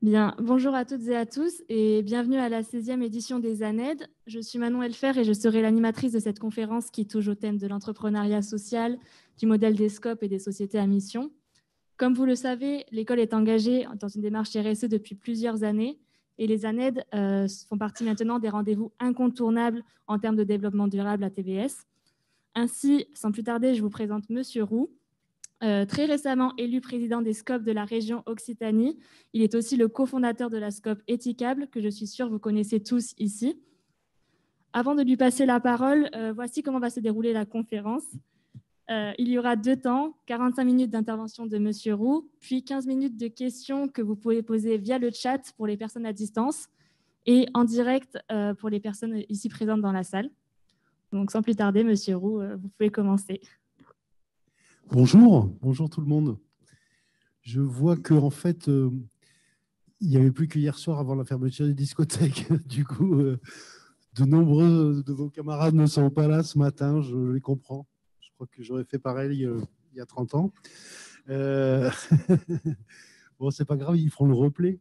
Bien, bonjour à toutes et à tous et bienvenue à la 16e édition des ANED. Je suis Manon Elfer et je serai l'animatrice de cette conférence qui touche au thème de l'entrepreneuriat social, du modèle des SCOP et des sociétés à mission. Comme vous le savez, l'école est engagée dans une démarche RSE depuis plusieurs années et les ANED font partie maintenant des rendez-vous incontournables en termes de développement durable à TVS. Ainsi, sans plus tarder, je vous présente Monsieur Roux. Très récemment élu président des SCOP de la région Occitanie. Il est aussi le cofondateur de la SCOP Éthicable, que je suis sûre vous connaissez tous ici. Avant de lui passer la parole, voici comment va se dérouler la conférence. Il y aura 2 temps, 45 minutes d'intervention de Monsieur Roux, puis 15 minutes de questions que vous pouvez poser via le chat pour les personnes à distance et en direct pour les personnes ici présentes dans la salle. Donc sans plus tarder, Monsieur Roux, vous pouvez commencer. Bonjour tout le monde. Je vois qu'en fait, il n'y avait plus qu'hier soir avant la fermeture des discothèques. Du coup, de nombreux de vos camarades ne sont pas là ce matin, je les comprends. Je crois que j'aurais fait pareil il y a 30 ans. Bon, c'est pas grave, ils feront le replay.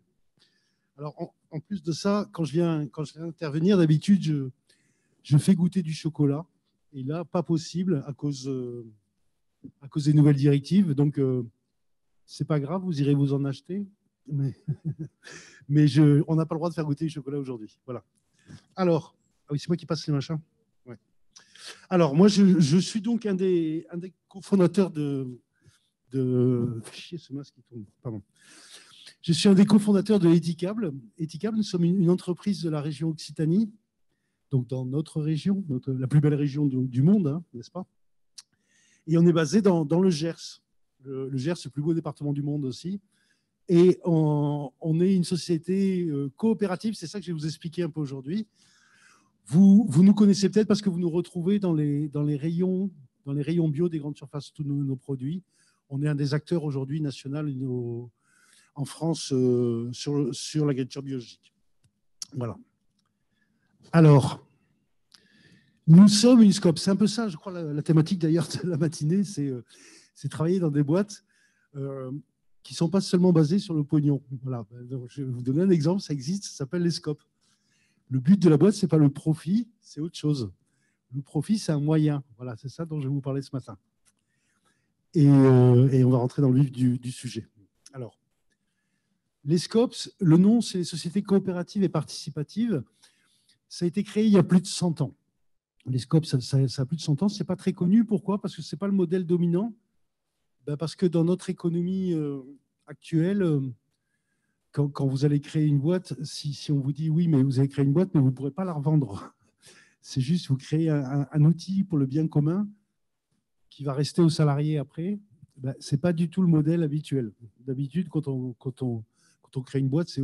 Alors, en plus de ça, quand je viens intervenir, d'habitude, je fais goûter du chocolat. Et là, pas possible à cause des nouvelles directives. Donc, c'est pas grave, vous irez vous en acheter. Mais on n'a pas le droit de faire goûter du chocolat aujourd'hui. Voilà. Alors, ah oui, c'est moi qui passe les machins. Ouais. Alors, moi, je suis donc un des cofondateurs Chier, ce masque qui tombe. Pardon. Je suis un des cofondateurs de Éthicable. Éthicable, nous sommes une entreprise de la région Occitanie, donc dans notre région, la plus belle région du monde, hein, n'est-ce pas? Et on est basé dans le Gers. Le Gers, c'est le plus beau département du monde aussi. Et on est une société coopérative, c'est ça que je vais vous expliquer un peu aujourd'hui. Vous nous connaissez peut-être parce que vous nous retrouvez dans les rayons bio des grandes surfaces, tous nos produits. On est un des acteurs aujourd'hui national en France sur l'agriculture biologique. Voilà. Alors, nous sommes une SCOP. C'est un peu ça, je crois, la thématique d'ailleurs de la matinée, c'est travailler dans des boîtes qui ne sont pas seulement basées sur le pognon. Voilà. Donc, je vais vous donner un exemple, ça existe, ça s'appelle les SCOP. Le but de la boîte, ce n'est pas le profit, c'est autre chose. Le profit, c'est un moyen. Voilà, c'est ça dont je vais vous parler ce matin. Et on va rentrer dans le vif du sujet. Alors, les SCOPS, le nom, c'est les sociétés coopératives et participatives. Ça a été créé il y a plus de 100 ans. Les SCOPS, ça a plus de 100 ans. Ce n'est pas très connu. Pourquoi? Parce que ce n'est pas le modèle dominant. Ben parce que dans notre économie actuelle, quand vous allez créer une boîte, si on vous dit oui, mais vous allez créer une boîte, mais vous ne pourrez pas la revendre. C'est juste, vous créez un outil pour le bien commun qui va rester aux salariés après. Ben, ce n'est pas du tout le modèle habituel. D'habitude, quand on crée une boîte,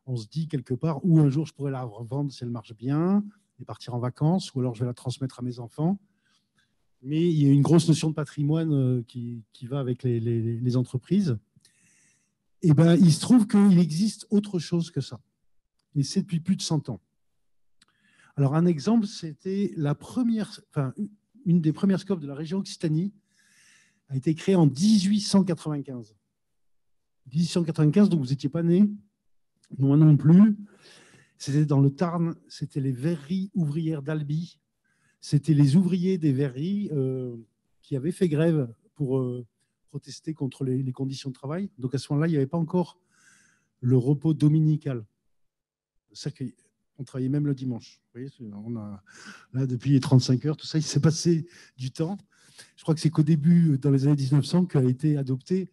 on se dit quelque part où un jour je pourrais la revendre si elle marche bien et partir en vacances, ou alors je vais la transmettre à mes enfants. Mais il y a une grosse notion de patrimoine qui va avec les entreprises. Et ben, il se trouve qu'il existe autre chose que ça. Et c'est depuis plus de 100 ans. Alors, un exemple, c'était une des premières SCOP de la région Occitanie a été créée en 1895. 1895, donc vous n'étiez pas né, moi non plus. C'était dans le Tarn, c'était les verreries ouvrières d'Albi. C'était les ouvriers des verreries qui avaient fait grève pour protester contre les conditions de travail. Donc à ce moment-là, il n'y avait pas encore le repos dominical. C'est-à-dire qu'on travaillait même le dimanche. Vous voyez, là, depuis les 35 heures, tout ça, il s'est passé du temps. Je crois que c'est qu'au début, dans les années 1900, qu'a été adopté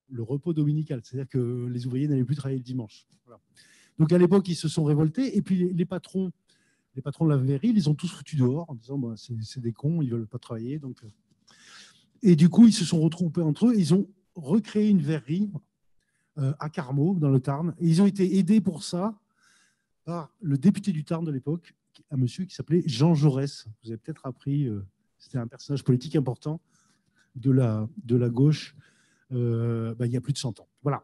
le repos dominical. C'est-à-dire que les ouvriers n'allaient plus travailler le dimanche. Voilà. Donc à l'époque, ils se sont révoltés. Et puis les patrons de la verrerie, ils les ont tous foutus dehors en disant bah, c'est des cons, ils ne veulent pas travailler. Donc... Et du coup, ils se sont retrouvés entre eux. Ils ont recréé une verrerie à Carmaux, dans le Tarn. Et ils ont été aidés pour ça par le député du Tarn de l'époque, un monsieur qui s'appelait Jean Jaurès. Vous avez peut-être appris, c'était un personnage politique important de la gauche il y a plus de 100 ans. Voilà.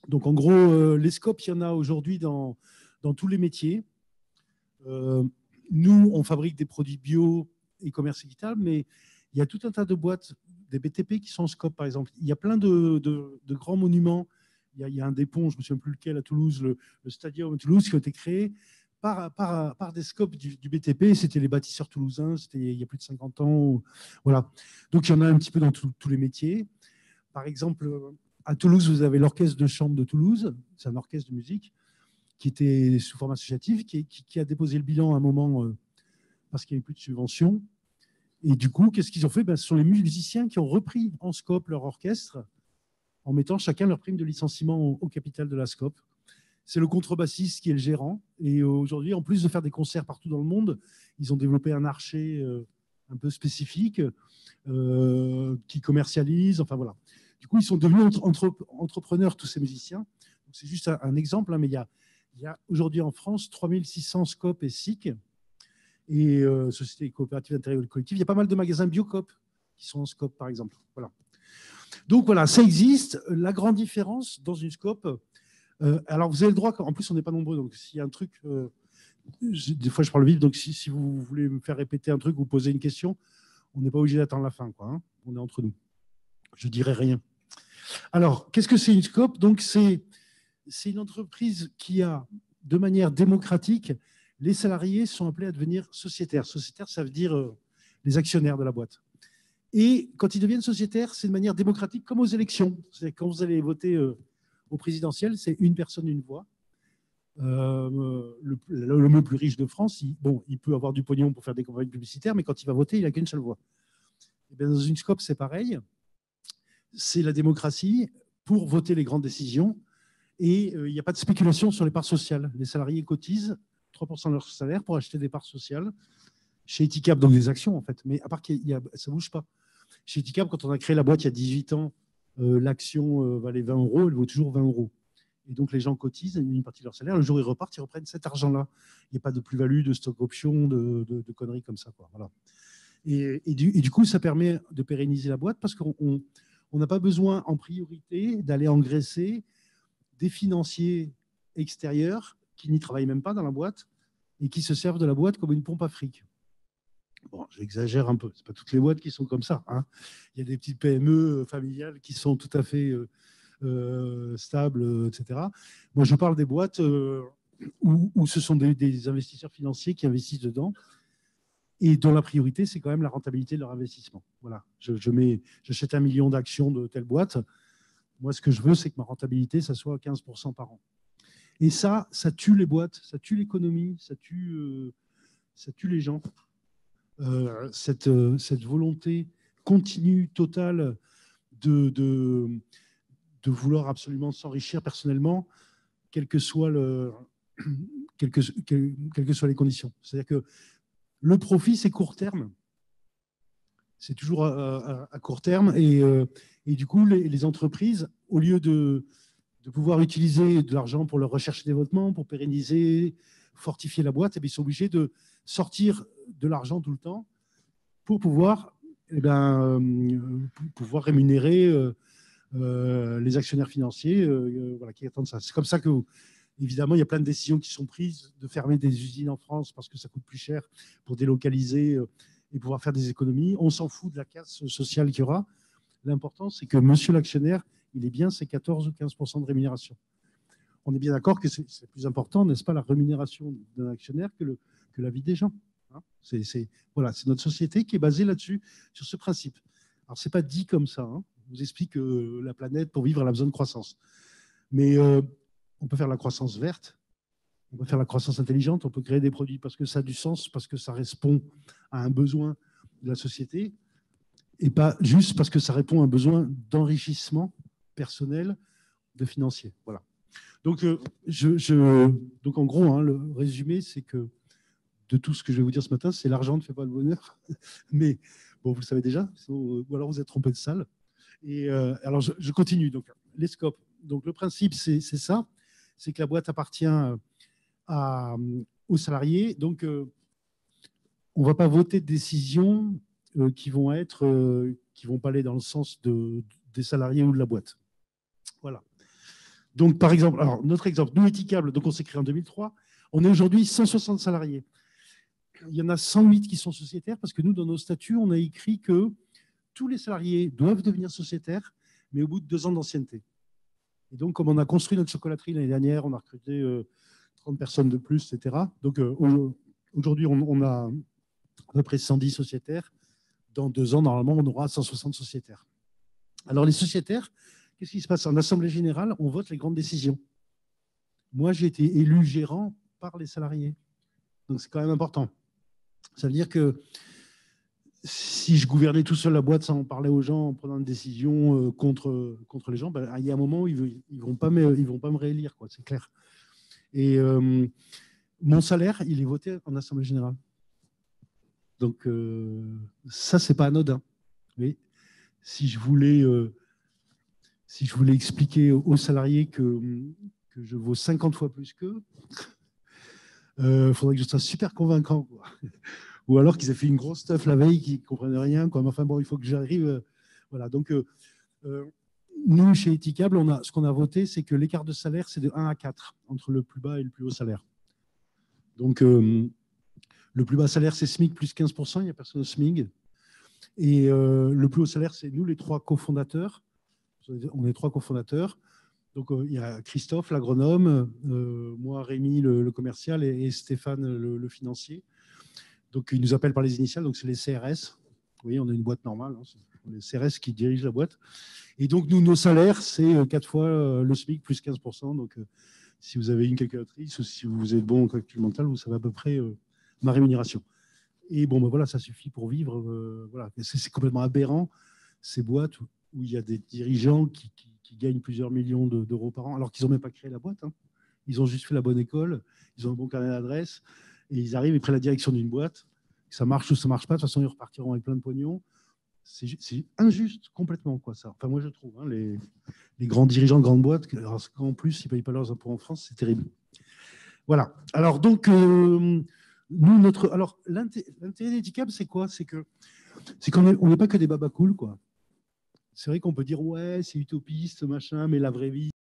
Donc en gros, les SCOP, il y en a aujourd'hui dans tous les métiers. Nous, on fabrique des produits bio et commerce équitable, mais il y a tout un tas de boîtes, des BTP qui sont en SCOP par exemple. Il y a plein de grands monuments, il y a un des ponts, je ne me souviens plus lequel, à Toulouse, le Stadium à Toulouse, qui a été créé par des scopes du BTP. C'était les bâtisseurs toulousains, c'était il y a plus de 50 ans. Voilà. Donc, il y en a un petit peu dans tous les métiers. Par exemple, à Toulouse, vous avez l'Orchestre de chambre de Toulouse. C'est un orchestre de musique qui était sous forme associative, qui a déposé le bilan à un moment parce qu'il n'y avait plus de subventions. Et du coup, qu'est-ce qu'ils ont fait? Ce sont les musiciens qui ont repris en scope leur orchestre en mettant chacun leur prime de licenciement au capital de la scope. C'est le contrebassiste qui est le gérant. Et aujourd'hui, en plus de faire des concerts partout dans le monde, ils ont développé un archet un peu spécifique qui commercialise. Enfin voilà. Du coup, ils sont devenus entrepreneurs, tous ces musiciens. C'est juste un exemple, hein, mais il y a aujourd'hui en France 3600 scopes et SIC, et sociétés coopératives d'intérêt collectif. Il y a pas mal de magasins Biocop qui sont en scope, par exemple. Voilà. Donc voilà, ça existe. La grande différence dans une scope, alors vous avez le droit, en plus on n'est pas nombreux, donc s'il y a un truc, des fois je parle vite, donc si vous voulez me faire répéter un truc ou poser une question, on n'est pas obligé d'attendre la fin, quoi, hein. On est entre nous. Je dirai rien. Alors, qu'est-ce que c'est une scope? Donc c'est une entreprise qui a, de manière démocratique, les salariés sont appelés à devenir sociétaires. Sociétaires, ça veut dire les actionnaires de la boîte. Et quand ils deviennent sociétaires, c'est de manière démocratique, comme aux élections. C'est quand vous allez voter au présidentiel, c'est une personne, une voix. L'homme le plus riche de France, il peut avoir du pognon pour faire des campagnes publicitaires, mais quand il va voter, il n'a qu'une seule voix. Et bien, dans une scope, c'est pareil. C'est la démocratie pour voter les grandes décisions. Et il n'y a pas de spéculation sur les parts sociales. Les salariés cotisent 3% de leur salaire pour acheter des parts sociales. Chez Eticap, donc des actions en fait, mais à part ça ne bouge pas. Chez Eticap, quand on a créé la boîte il y a 18 ans, l'action valait 20 €, elle vaut toujours 20 €. Et donc les gens cotisent une partie de leur salaire. Le jour où ils repartent, ils reprennent cet argent-là. Il n'y a pas de plus-value, de stock option, de conneries comme ça, quoi. Voilà. Et du coup, ça permet de pérenniser la boîte parce qu'on n'a pas besoin en priorité d'aller engraisser des financiers extérieurs qui n'y travaillent même pas dans la boîte et qui se servent de la boîte comme une pompe à fric. Bon, j'exagère un peu, ce n'est pas toutes les boîtes qui sont comme ça, hein. Il y a des petites PME familiales qui sont tout à fait stables, etc. Moi, je parle des boîtes où ce sont des investisseurs financiers qui investissent dedans et dont la priorité, c'est quand même la rentabilité de leur investissement. Voilà, j'achète 1 million d'actions de telle boîte. Moi, ce que je veux, c'est que ma rentabilité, ça soit 15% par an. Et ça tue les boîtes, ça tue l'économie, ça tue les gens. Cette volonté continue, totale de vouloir absolument s'enrichir personnellement, quelles que soient les conditions. C'est-à-dire que le profit, c'est court terme. C'est toujours à court terme. Et du coup, les entreprises, au lieu de pouvoir utiliser de l'argent pour leur recherche et développement, pour pérenniser, fortifier la boîte, ils sont obligés de sortir de l'argent tout le temps pour pouvoir, pouvoir rémunérer les actionnaires financiers voilà, qui attendent ça. C'est comme ça que, évidemment, il y a plein de décisions qui sont prises de fermer des usines en France parce que ça coûte plus cher pour délocaliser et pouvoir faire des économies. On s'en fout de la casse sociale qu'il y aura. L'important, c'est que monsieur l'actionnaire, il ait bien ses 14 ou 15% de rémunération. On est bien d'accord que c'est plus important, n'est-ce pas, la rémunération d'un actionnaire que la vie des gens. Hein, voilà, c'est notre société qui est basée là-dessus, sur ce principe. Alors, ce n'est pas dit comme ça. Hein. On vous explique que la planète, pour vivre, elle a besoin de croissance. Mais on peut faire la croissance verte, on peut faire la croissance intelligente, on peut créer des produits parce que ça a du sens, parce que ça répond à un besoin de la société, et pas juste parce que ça répond à un besoin d'enrichissement personnel de financier. Voilà. Donc, donc en gros, hein, le résumé, c'est que de tout ce que je vais vous dire ce matin, c'est l'argent ne fait pas le bonheur. Mais bon, vous le savez déjà, ou alors vous êtes trompé de salle. Et alors, je continue. Donc, les scopes. Donc, le principe, c'est ça. C'est que la boîte appartient aux salariés. Donc, on ne va pas voter de décisions qui vont pas aller dans le sens des salariés ou de la boîte. Voilà. Donc, par exemple, alors, notre exemple, nous, Eticable, donc on s'est créé en 2003. On est aujourd'hui 160 salariés. Il y en a 108 qui sont sociétaires parce que nous, dans nos statuts, on a écrit que tous les salariés doivent devenir sociétaires, mais au bout de 2 ans d'ancienneté. Et donc, comme on a construit notre chocolaterie l'année dernière, on a recruté 30 personnes de plus, etc. Donc, aujourd'hui, on a à peu près 110 sociétaires. Dans 2 ans, normalement, on aura 160 sociétaires. Alors, les sociétaires, qu'est-ce qui se passe? En assemblée générale, on vote les grandes décisions. Moi, j'ai été élu gérant par les salariés. Donc, c'est quand même important. Ça veut dire que si je gouvernais tout seul la boîte sans en parler aux gens, en prenant une décision contre les gens, ben, il y a un moment où ils ne vont pas me réélire, c'est clair. Et mon salaire, il est voté en assemblée générale. Donc, ça, ce n'est pas anodin. Mais si je voulais expliquer aux salariés que je vaux 50 fois plus qu'eux, il faudrait que je sois super convaincant, quoi. Ou alors qu'ils aient fait une grosse stuff la veille, qu'ils ne comprennent rien, quoi. Mais enfin, bon, il faut que j'arrive. Voilà. Donc, nous, chez Etikable, ce qu'on a voté, c'est que l'écart de salaire, c'est de 1 à 4 entre le plus bas et le plus haut salaire. Donc, le plus bas salaire, c'est SMIC plus 15%, il n'y a personne au SMIC. Et le plus haut salaire, c'est nous, les 3 cofondateurs. On est 3 cofondateurs. Donc, il y a Christophe, l'agronome, moi, Rémi, le commercial, et Stéphane, le financier. Donc, ils nous appellent par les initiales, donc c'est les CRS. Vous voyez, on a une boîte normale, hein, c'est les CRS qui dirigent la boîte. Et donc, nous, nos salaires, c'est 4 fois le SMIC plus 15%. Donc, si vous avez une calculatrice ou si vous êtes bon en calcul mental, vous savez à peu près ma rémunération. Et bon, ben voilà, ça suffit pour vivre. Voilà. C'est complètement aberrant, ces boîtes où il y a des dirigeants qui gagnent plusieurs millions d'euros par an, alors qu'ils n'ont même pas créé la boîte, hein. Ils ont juste fait la bonne école, ils ont un bon carnet d'adresse, et ils arrivent, ils prennent la direction d'une boîte. Ça marche ou ça ne marche pas, de toute façon, ils repartiront avec plein de pognon. C'est injuste complètement, quoi, ça. Enfin, moi, je trouve, hein, les grands dirigeants de grandes boîtes, en plus, ils ne payent pas leurs impôts en France, c'est terrible. Voilà. Alors, donc, nous, l'intérêt d'Etikable, c'est quoi? C'est qu'on n'est pas que des babacools, quoi. C'est vrai qu'on peut dire, ouais, c'est utopiste, machin, mais la vraie vie,